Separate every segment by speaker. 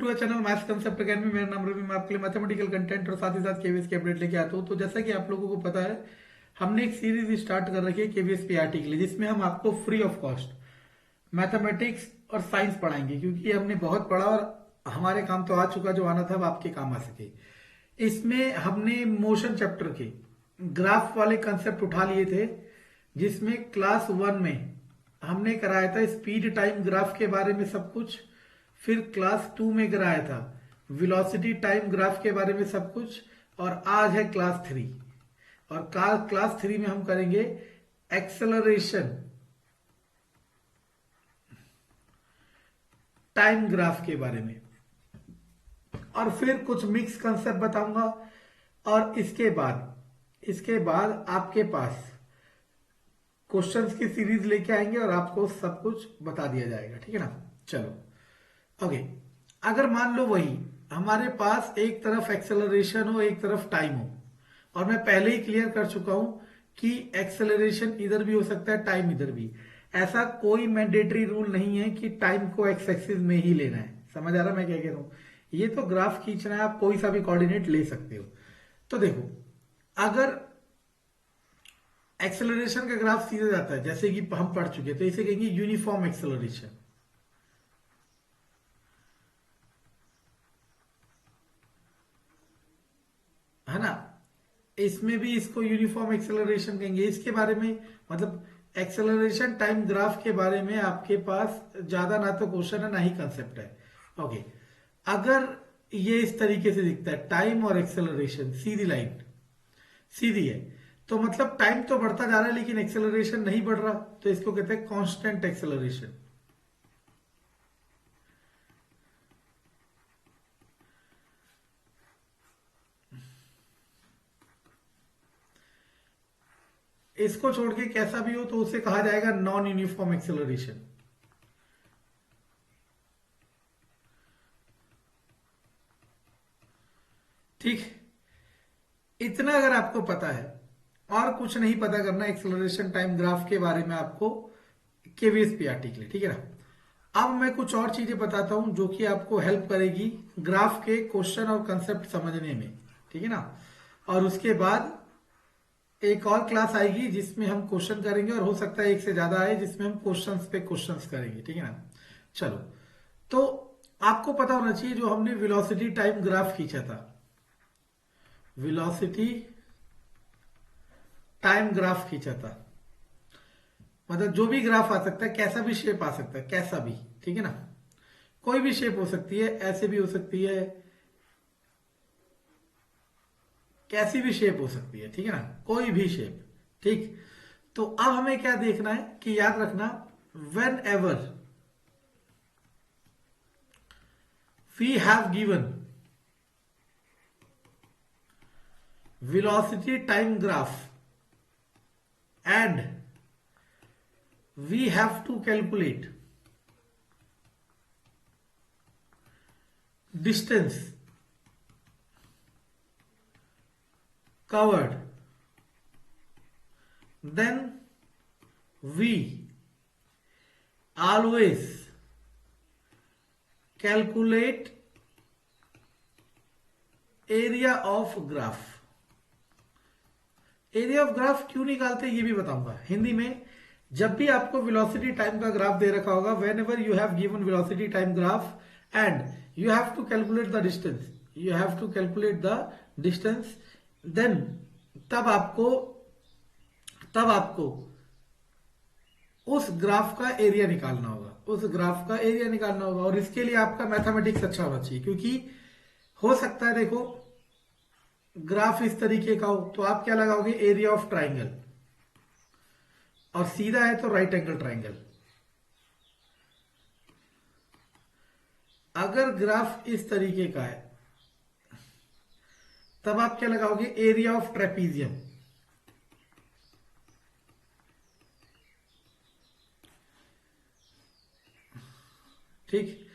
Speaker 1: To channel maths concept academy. मेरा नाम रवि। मैं आपके लिए मैथमेटिकल कंटेंट और साथ ही साथ केवीएस की अपडेट लेके आता हूँ। तो जैसा कि आप लोगों को पता है, हमने एक सीरीज स्टार्ट कर रखी है केवीएस पीआरटी के लिए, जिसमें हम आपको फ्री ऑफ कॉस्ट मैथमेटिक्स और साइंस पढ़ाएंगे, क्योंकि हमने बहुत पढ़ा और हमारे काम तो आ चुका, जो आना था वो आपके काम आ सके। इसमें हमने मोशन चैप्टर के ग्राफ वाले कंसेप्ट उठा लिए थे, जिसमें क्लास 1 में हमने कराया था स्पीड टाइम ग्राफ के बारे में सब कुछ। फिर क्लास 2 में कराया था वेलोसिटी टाइम ग्राफ के बारे में सब कुछ। और आज है क्लास 3, और क्लास 3 में हम करेंगे एक्सेलरेशन टाइम ग्राफ के बारे में, और फिर कुछ मिक्स कंसेप्ट बताऊंगा। और इसके बाद आपके पास क्वेश्चंस की सीरीज लेके आएंगे और आपको सब कुछ बता दिया जाएगा। ठीक है ना? चलो ओके। अगर मान लो वही हमारे पास एक तरफ एक्सेलरेशन हो, एक तरफ टाइम हो, और मैं पहले ही क्लियर कर चुका हूं कि एक्सेलरेशन इधर भी हो सकता है, टाइम इधर भी। ऐसा कोई मैंडेटरी रूल नहीं है कि टाइम को एक्स एक्सिस में ही लेना है। समझ आ रहा मैं क्या कह रहा हूं? ये तो ग्राफ खींचना है, आप कोई सा भी कोऑर्डिनेट ले सकते हो। तो देखो, अगर एक्सेलरेशन का ग्राफ सीधे जाता है, जैसे कि हम पढ़ चुके, तो इसे कहेंगे यूनिफॉर्म एक्सेलरेशन। है ना? इसमें भी इसको यूनिफॉर्म एक्सेलरेशन कहेंगे। इसके बारे में मतलब एक्सेलरेशन टाइम ग्राफ के बारे में आपके पास ज्यादा ना तो क्वेश्चन है ना ही कंसेप्ट है। ओके, अगर ये इस तरीके से दिखता है, टाइम और एक्सेलरेशन सीधी लाइन सीधी है, तो मतलब टाइम तो बढ़ता जा रहा है लेकिन एक्सेलरेशन नहीं बढ़ रहा, तो इसको कहते हैं कांस्टेंट एक्सेलरेशन। इसको छोड़ के कैसा भी हो तो उसे कहा जाएगा नॉन यूनिफॉर्म एक्सेलरेशन। ठीक, इतना अगर आपको पता है और कुछ नहीं पता करना एक्सेलरेशन टाइम ग्राफ के बारे में आपको केवीएस पीआरटी के लिए। ठीक है ना? अब मैं कुछ और चीजें बताता हूं जो कि आपको हेल्प करेगी ग्राफ के क्वेश्चन और कंसेप्ट समझने में। ठीक है ना? और उसके बाद एक और क्लास आएगी जिसमें हम क्वेश्चन करेंगे, और हो सकता है एक से ज्यादा आए जिसमें हम क्वेश्चंस पे क्वेश्चंस करेंगे। ठीक है ना? चलो, तो आपको पता होना चाहिए, जो हमने वेलोसिटी टाइम ग्राफ खींचा था, वेलोसिटी टाइम ग्राफ खींचा था, मतलब जो भी ग्राफ आ सकता है, कैसा भी शेप आ सकता है, कैसा भी। ठीक है ना? कोई भी शेप हो सकती है, ऐसे भी हो सकती है, कैसी भी शेप हो सकती है। ठीक है ना? कोई भी शेप। ठीक, तो अब हमें क्या देखना है कि याद रखना, whenever we have given velocity time graph and we have to calculate distance covered, then we always calculate area of graph। Area of graph क्यों निकालते हैं ये भी बताऊंगा हिंदी में। जब भी आपको वेलोसिटी टाइम का ग्राफ दे रखा होगा, whenever you have given velocity time graph and you have to calculate the distance, you have to calculate the distance, then तब आपको उस ग्राफ का एरिया निकालना होगा, उस ग्राफ का एरिया निकालना होगा। और इसके लिए आपका मैथमेटिक्स अच्छा होना चाहिए, क्योंकि हो सकता है, देखो, ग्राफ इस तरीके का हो तो आप क्या लगाओगे, एरिया ऑफ ट्राइंगल, और सीधा है तो राइट एंगल ट्राइंगल। अगर ग्राफ इस तरीके का है तब आप क्या लगाओगे, एरिया ऑफ ट्रेपीजियम। ठीक,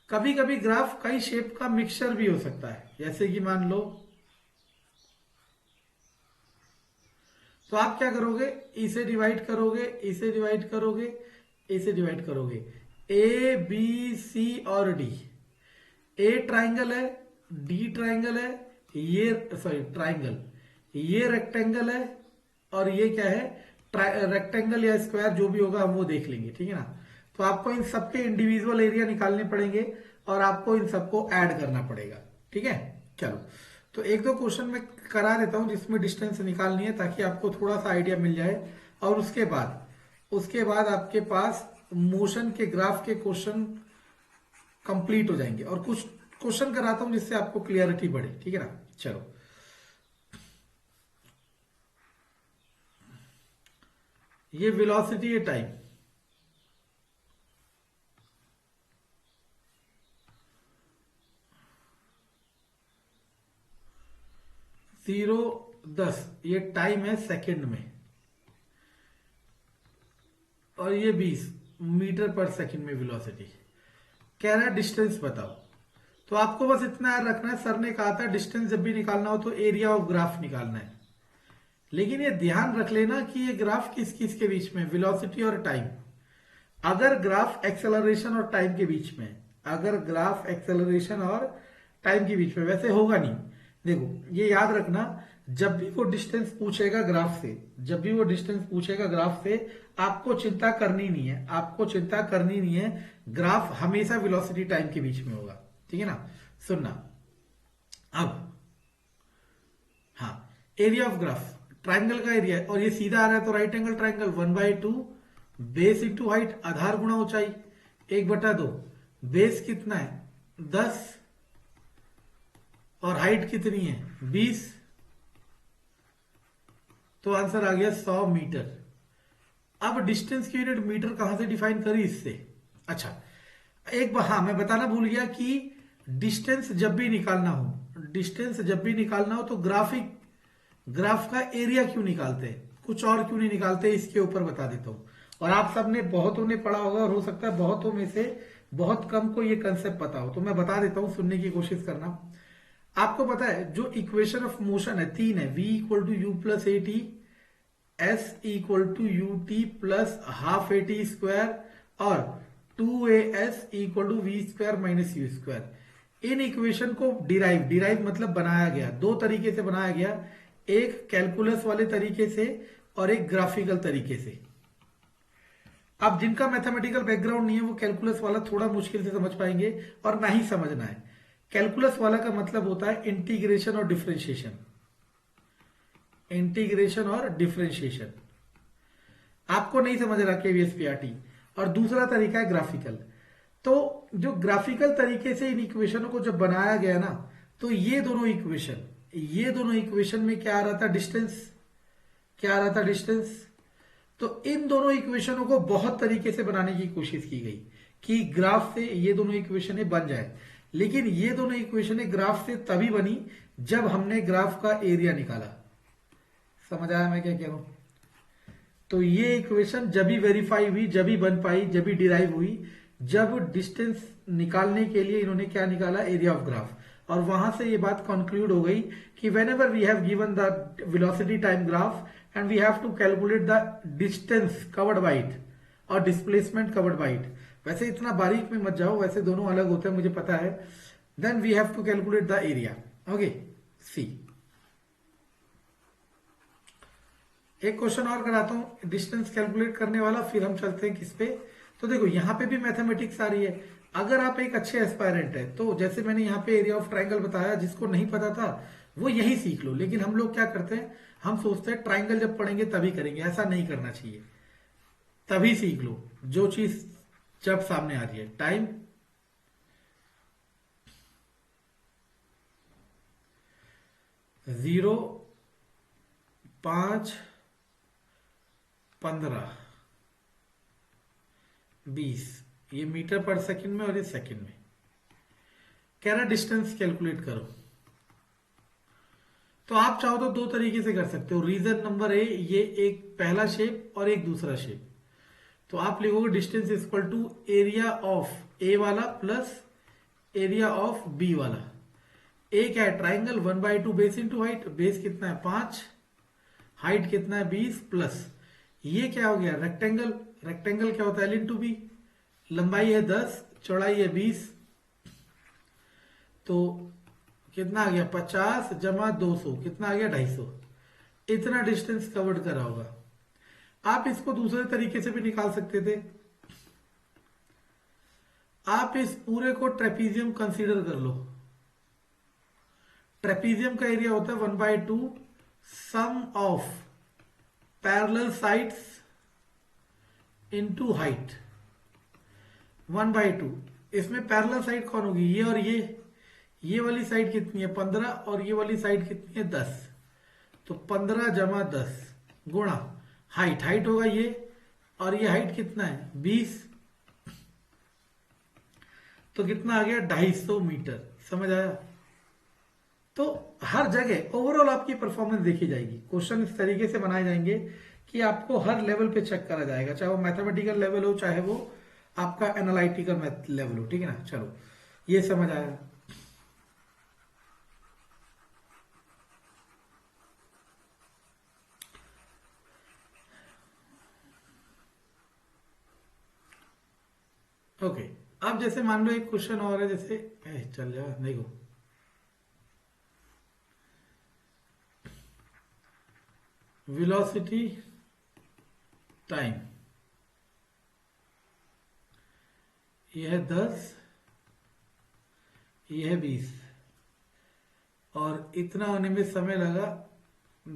Speaker 1: कभी कभी ग्राफ कई शेप का मिक्सचर भी हो सकता है, जैसे कि मान लो, तो आप क्या करोगे, इसे डिवाइड करोगे, इसे डिवाइड करोगे, इसे डिवाइड करोगे, ए बी सी और डी। ए ट्राइंगल है, डी ट्राइंगल है, ये सॉरी ट्राइंगल, ये रेक्टेंगल है, और ये क्या है रेक्टेंगल या स्क्वायर जो भी होगा हम वो देख लेंगे, ठीक है ना। तो आपको इन सबके इंडिविजुअल एरिया निकालने पड़ेंगे और आपको इन सबको ऐड करना पड़ेगा, ठीक है। चलो, तो एक दो क्वेश्चन मैं करा देता हूं जिसमें डिस्टेंस निकालनी है ताकि आपको थोड़ा सा आइडिया मिल जाए, और उसके बाद आपके पास मोशन के ग्राफ के क्वेश्चन कंप्लीट हो जाएंगे, और कुछ क्वेश्चन कराता हूं जिससे आपको क्लियरिटी बढ़े, ठीक है ना। चलो, ये वेलोसिटी है टाइम, जीरो 10 ये टाइम है सेकंड में, और ये 20 मीटर पर सेकंड में वेलोसिटी। कह रहा है डिस्टेंस बताओ, तो आपको बस इतना याद रखना है, सर ने कहा था डिस्टेंस जब भी निकालना हो तो एरिया ऑफ ग्राफ निकालना है। लेकिन ये ध्यान रख लेना कि ये ग्राफ किस किस के बीच में, वेलोसिटी और टाइम। अगर ग्राफ एक्सेलरेशन और टाइम के बीच में, अगर ग्राफ एक्सेलरेशन और टाइम के बीच में, वैसे होगा नहीं। देखो ये याद रखना, जब भी वो डिस्टेंस पूछेगा ग्राफ से, जब भी वो डिस्टेंस पूछेगा ग्राफ से, आपको चिंता करनी नहीं है, आपको चिंता करनी नहीं है। ग्राफ हमेशा वेलोसिटी टाइम के बीच में होगा, ठीक है ना। सुनना अब, हाँ, एरिया ऑफ ग्राफ, ट्राइंगल का एरिया है और ये सीधा आ रहा है तो right angle triangle 1/2 base into height, आधार गुणा ऊंचाई 1/2। बेस कितना है 10 और हाइट कितनी है 20, तो आंसर आ गया 100 मीटर। अब डिस्टेंस की यूनिट मीटर कहां से डिफाइन करी इससे। अच्छा, एक बार हाँ मैं बताना भूल गया कि डिस्टेंस जब भी निकालना हो, डिस्टेंस जब भी निकालना हो तो ग्राफ का एरिया क्यों निकालते हैं, कुछ और क्यों नहीं निकालते, इसके ऊपर बता देता हूं। और आप सबने बहुतों ने पढ़ा होगा और हो सकता है बहुतों में से बहुत कम को ये कंसेप्ट पता हो, तो मैं बता देता हूं, सुनने की कोशिश करना। आपको पता है जो इक्वेशन ऑफ मोशन है 3 है, v equal to u plus a t, s equal to u t plus half a t square, और 2as equal to v square minus u square. इन इक्वेशन को डिराइव मतलब बनाया गया, दो तरीके से बनाया गया, एक कैलकुलस वाले तरीके से और एक ग्राफिकल तरीके से। अब जिनका मैथमेटिकल बैकग्राउंड नहीं है वो कैलकुलस वाला थोड़ा मुश्किल से समझ पाएंगे और ना ही समझना है। कैलकुलस वाला का मतलब होता है इंटीग्रेशन और डिफरेंशिएशन, इंटीग्रेशन और डिफरेंशिएशन। आपको नहीं समझ रहा केवीएसपीआरटी। और दूसरा तरीका है ग्राफिकल। तो जो ग्राफिकल तरीके से इन इक्वेशनों को जब बनाया गया ना, तो ये दोनों इक्वेशन में क्या आ रहा था डिस्टेंस, क्या आ रहा था डिस्टेंस। तो इन दोनों इक्वेशनों को बहुत तरीके से बनाने की कोशिश की गई कि ग्राफ से ये दोनों इक्वेशनें बन जाए, लेकिन ये दोनों इक्वेशनें ग्राफ से तभी बनी जब हमने ग्राफ का एरिया निकाला। समझ आया मैं क्या कह रहा हूं। तो ये इक्वेशन जब भी वेरीफाई हुई, जब भी बन पाई, जब भी डिराइव हुई, जब डिस्टेंस निकालने के लिए इन्होंने क्या निकाला, एरिया ऑफ ग्राफ। और वहां से ये बात कंक्लूड हो गई कि whenever we have given the velocity time graph and we have to calculate the distance covered by it और डिस्प्लेसमेंट कवर्ड बाय इट, वैसे इतना बारीक में मत जाओ, वैसे दोनों अलग होते हैं मुझे पता है, then we have to calculate the area. Okay, see एक क्वेश्चन और कराता हूं डिस्टेंस कैलकुलेट करने वाला, फिर हम चलते हैं किस पे। तो देखो यहां पे भी मैथमेटिक्स आ रही है। अगर आप एक अच्छे एस्पायरेंट है तो जैसे मैंने यहाँ पे एरिया ऑफ ट्राइंगल बताया, जिसको नहीं पता था वो यही सीख लो। लेकिन हम लोग क्या करते हैं, हम सोचते हैं ट्राइंगल जब पढ़ेंगे तभी करेंगे, ऐसा नहीं करना चाहिए। तभी सीख लो जो चीज जब सामने आ रही है। टाइम 0, 5, 15, 20, ये मीटर पर सेकंड में और ये सेकंड में। कह रहा डिस्टेंस कैलकुलेट करो। तो आप चाहो तो दो तरीके से कर सकते हो। रीजन नंबर ए, ये एक पहला शेप और एक दूसरा शेप। तो आप लिखोगे distance equal to area of A वाला प्लस एरिया ऑफ बी वाला। ए क्या है triangle 1/2 base into height, base कितना है 5, हाइट कितना है 20, प्लस ये क्या हो गया रेक्टेंगल, रेक्टेंगल क्या होता है एल इंटू बी, लंबाई है 10, चौड़ाई है 20, तो कितना आ गया 50 जमा 200 कितना आ गया 250। इतना डिस्टेंस कवर्ड करा होगा। आप इसको दूसरे तरीके से भी निकाल सकते थे। आप इस पूरे को ट्रेपीजियम कंसीडर कर लो। ट्रेपीजियम का एरिया होता है 1/2 sum of parallel sides into height 1/2। इसमें पैरेलल साइड कौन होगी, ये और ये वाली साइड कितनी है 15 और ये वाली साइड कितनी है 10। तो 15 जमा 10 गुणा हाइट होगा ये, और ये हाइट कितना है 20। तो कितना आ गया 250 मीटर। समझ आया। तो हर जगह ओवरऑल आपकी परफॉर्मेंस देखी जाएगी। क्वेश्चन इस तरीके से बनाए जाएंगे कि आपको हर लेवल पे चेक करा जाएगा, चाहे वो मैथमेटिकल लेवल हो चाहे वो आपका एनालिटिकल लेवल हो। ठीक है ना। चलो ये समझ आया। ओके अब जैसे मान लो एक क्वेश्चन और है, जैसे चल जा देखो, वेलोसिटी टाइम ये है 10, ये है 20 और इतना होने में समय लगा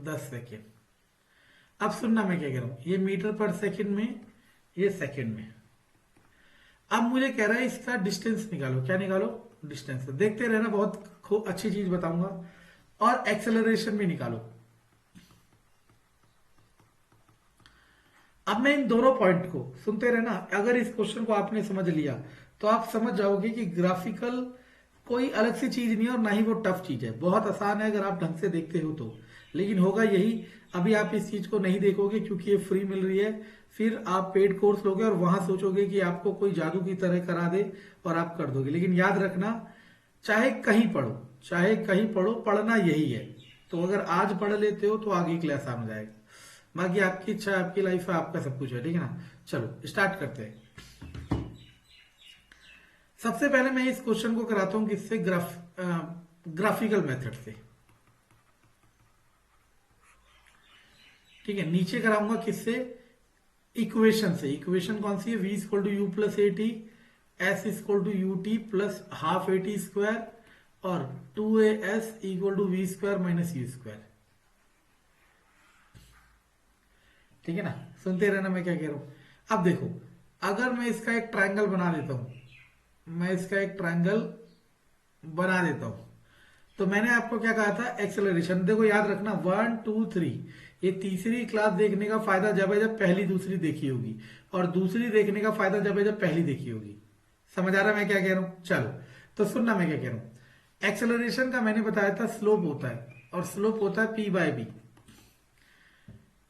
Speaker 1: 10 सेकेंड। अब सुनना मैं क्या कह रहा हूं, ये मीटर पर सेकेंड में, ये सेकेंड में। अब मुझे कह रहा है इसका डिस्टेंस निकालो। क्या निकालो, डिस्टेंस। देखते रहना, बहुत अच्छी चीज बताऊंगा। और एक्सेलरेशन भी निकालो। अब मैं इन दोनों पॉइंट को सुनते रहना। अगर इस क्वेश्चन को आपने समझ लिया तो आप समझ जाओगे कि ग्राफिकल कोई अलग सी चीज नहीं है और ना ही वो टफ चीज है। बहुत आसान है अगर आप ढंग से देखते हो तो, लेकिन होगा यही, अभी आप इस चीज को नहीं देखोगे क्योंकि ये फ्री मिल रही है। फिर आप पेड कोर्स लोगे और वहां सोचोगे कि आपको कोई जादू की तरह करा दे और आप कर दोगे। लेकिन याद रखना, चाहे कहीं पढ़ो, पढ़ना यही है। तो अगर आज पढ़ लेते हो तो आगे क्लास आसान हो जाएगा। बाकी आपकी इच्छा, आपकी लाइफ है, आपका सब कुछ है। ठीक है ना। चलो स्टार्ट करते हैं। सबसे पहले मैं इस क्वेश्चन को कराता हूं किससे, ग्राफिकल मेथड से। ठीक है, नीचे कराऊंगा किससे, इक्वेशन से। इक्वेशन कौन सी है, v equal to u plus a t, s equal to u t plus half a t square और 2as equal to v square minus u square. ठीक है ना। सुनते रहना मैं क्या कह रहा हूं। अब देखो, अगर मैं इसका एक ट्रायंगल बना देता हूं, तो मैंने आपको क्या कहा था, एक्सेलरेशन। देखो याद रखना 1 2 3, ये तीसरी क्लास देखने का फायदा जब है जब पहली दूसरी देखी होगी, और दूसरी देखने का फायदा जब है जब पहली देखी होगी। समझ आ रहा है मैं क्या कह रहा हूं। चलो तो सुनना मैं क्या कह रहा हूं। एक्सेलरेशन का मैंने बताया था स्लोप होता है, और स्लोप होता है p/b।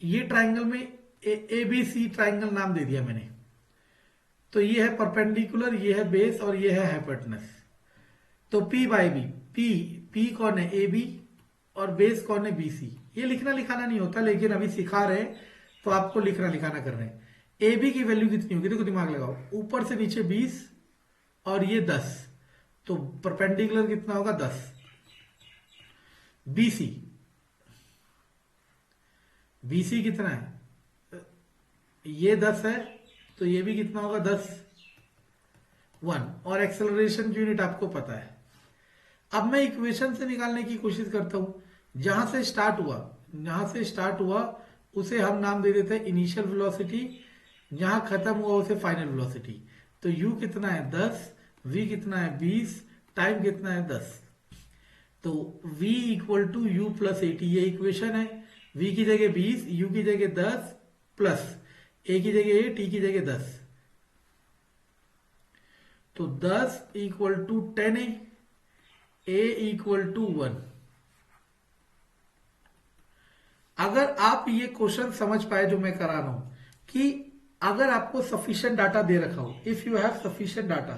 Speaker 1: ये ट्राइंगल में ABC ट्राइंगल नाम दे दिया मैंने। तो ये है परपेंडिकुलर, ये है बेस और ये है हाइपोटेनस। तो p/b, p कौन है AB और बेस कौन है BC। ये लिखना लिखाना नहीं होता, लेकिन अभी सिखा रहे तो आपको लिखना लिखाना कर रहे हैं। AB की वैल्यू कितनी होगी, देखो दिमाग लगाओ, ऊपर से नीचे 20 और ये 10, तो परपेंडिकुलर कितना होगा 10। BC कितना है, ये 10 है, तो ये भी कितना होगा 10, 1। और एक्सेलरेशन की यूनिट आपको पता है। अब मैं इक्वेशन से निकालने की कोशिश करता हूं। जहां से स्टार्ट हुआ उसे हम नाम दे देते हैं इनिशियल वेलोसिटी, जहां खत्म हुआ उसे फाइनल वेलोसिटी। तो u कितना है 10, v कितना है 20, टाइम कितना है 10। तो v equal to u plus a t, ये इक्वेशन है। v की जगह 20, u की जगह 10 प्लस a की जगह a, t की जगह 10। तो 10 equal to 10a, a equal to 1। अगर आप ये क्वेश्चन समझ पाए जो मैं करा रहा हूं, कि अगर आपको सफिशिएंट डाटा दे रखा हो, if you have sufficient data,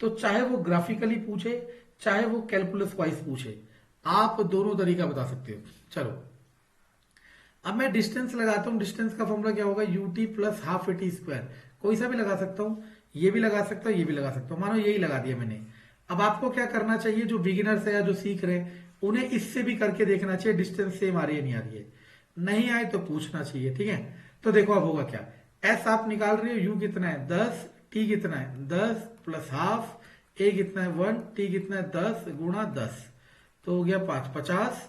Speaker 1: तो चाहे वो ग्राफिकली पूछे चाहे वो कैलकुलस वाइज पूछे, आप दोनों तरीका बता सकते हो। चलो अब मैं डिस्टेंस लगाता हूं। डिस्टेंस का फॉर्मूला क्या होगा, UT plus half a t square. कोई सा भी लगा सकता हूं, ये भी लगा सकता हूं, ये भी लगा सकता हूं। मानो यही लगा दिया मैंने, अब आपको क्या करना चाहिए, जो बिगिनर्स है या जो सीख रहे हैं उन्हें इससे भी करके देखना चाहिए डिस्टेंस सेम आ रही है नहीं आ रही है। नहीं आए तो पूछना चाहिए, ठीक है। तो देखो अब होगा क्या, एस आप निकाल रहे हो, यू कितना है 10, टी कितना है 10 प्लस हाफ, ए कितना है 1, टी कितना है 10 गुणा 10, तो हो गया 5, 50,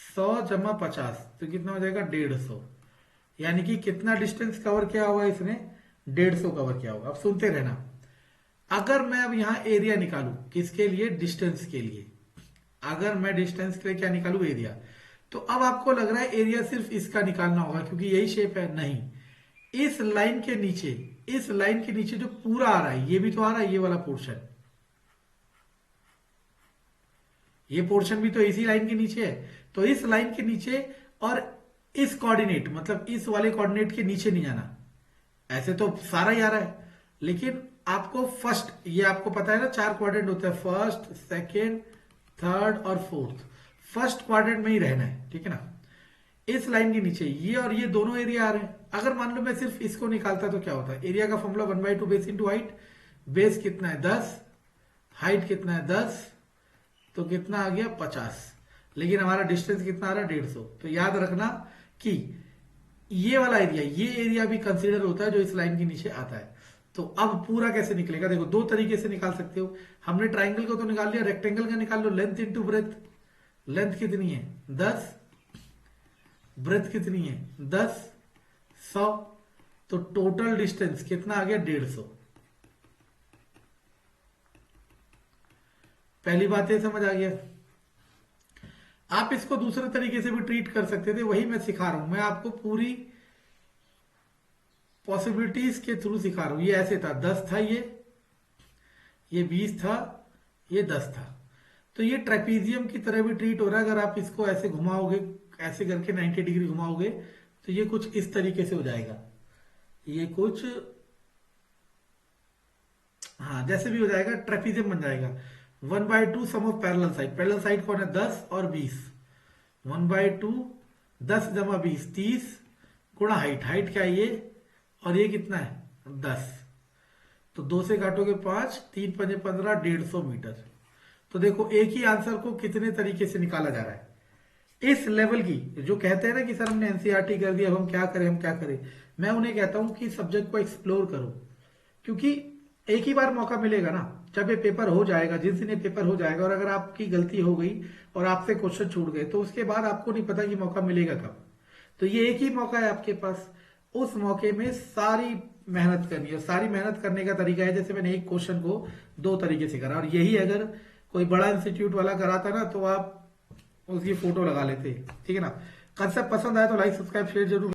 Speaker 1: 100 जमा 50 तो कितना हो जाएगा 150। यानी कि कितना डिस्टेंस कवर किया होगा इसने, 150 कवर किया होगा। अब सुनते रहना, अगर मैं अब यहां एरिया निकालू किसके लिए, डिस्टेंस के लिए, अगर मैं डिस्टेंस के लिए क्या निकालू, एरिया, तो अब आपको लग रहा है एरिया सिर्फ इसका निकालना होगा क्योंकि यही शेप है, नहीं, इस लाइन के नीचे, इस लाइन के नीचे जो पूरा आ रहा है ये भी तो आ रहा है, ये वाला पोर्शन, ये पोर्शन भी तो इसी लाइन के नीचे है, तो इस लाइन के नीचे और इस कोऑर्डिनेट मतलब इस वाले कोऑर्डिनेट के नीचे नहीं जाना। ऐसे तो सारा ही आ रहा है, लेकिन आपको फर्स्ट, ये आपको पता है ना 4 क्वाड्रेंट होता है, फर्स्ट, सेकेंड, थर्ड और फोर्थ, फर्स्ट क्वाड्रेंट में ही रहना है, ठीक है ना। इस लाइन के नीचे ये और ये दोनों एरिया आ रहे हैं। अगर मान लो मैं सिर्फ इसको निकालता तो क्या होता है, एरिया का formula 1/2 base into height, base कितना है 10, हाइट कितना है 10, तो कितना आ गया 50, लेकिन हमारा डिस्टेंस कितना आ रहा है 150। तो याद रखना कि ये वाला एरिया, ये एरिया भी कंसीडर होता है जो इस लाइन के नीचे आता है। तो अब पूरा कैसे निकलेगा, देखो दो तरीके से निकाल सकते हो। हमने ट्राइंगल को तो निकाल लिया, रेक्टेंगल का निकाल लो, लेंथ इंटू ब्रेथ, लेंथ कितनी है 10, ब्रेथ कितनी है 10, 100, तो टोटल डिस्टेंस कितना आ गया 150। पहली बात ये समझ आ गया। आप इसको दूसरे तरीके से भी ट्रीट कर सकते थे, वही मैं सिखा रहा हूं, मैं आपको पूरी पॉसिबिलिटीज के थ्रू सिखा रहा हूं। ये ऐसे था 10 था, ये 20 था, ये 10 था, तो ये ट्रेपीजियम की तरह भी ट्रीट हो रहा है। अगर आप इसको ऐसे घुमाओगे, ऐसे करके 90 डिग्री घुमाओगे तो ये कुछ इस तरीके से हो जाएगा, ये कुछ हाँ जैसे भी हो जाएगा, ट्रेपीजियम बन जाएगा। 1/2 sum of parallel side, parallel side कौन है 10 और 20, 1/2 10 जमा 20 30 गुणा हाइट, हाइट क्या है ये, और ये कितना है 10, तो 2 से काटोगे 5, 3 पंजे 15, 150 मीटर। तो देखो एक ही आंसर को कितने तरीके से निकाला जा रहा है। इस लेवल की जो कहते हैं ना कि सर हमने एनसीईआरटी कर दिया, अब हम क्या करें, हम क्या करें, मैं उन्हें कहता हूं कि सब्जेक्ट को एक्सप्लोर करो, क्योंकि एक ही बार मौका मिलेगा ना, जब ये पेपर हो जाएगा, जिस दिन ये पेपर हो जाएगा, और अगर आपकी गलती हो गई और आपसे क्वेश्चन छूट गए तो उसके बाद आपको नहीं पता कि मौका मिलेगा कब। तो ये एक ही मौका है आपके पास, उस मौके में सारी मेहनत करनी है। सारी मेहनत करने का तरीका है, जैसे मैंने एक क्वेश्चन को 2 तरीके से करा, और यही अगर कोई बड़ा इंस्टीट्यूट वाला कराता ना तो आप उसकी फोटो लगा लेते, ठीक है ना। कंसेप्ट पसंद आए तो लाइक सब्सक्राइब शेयर जरूर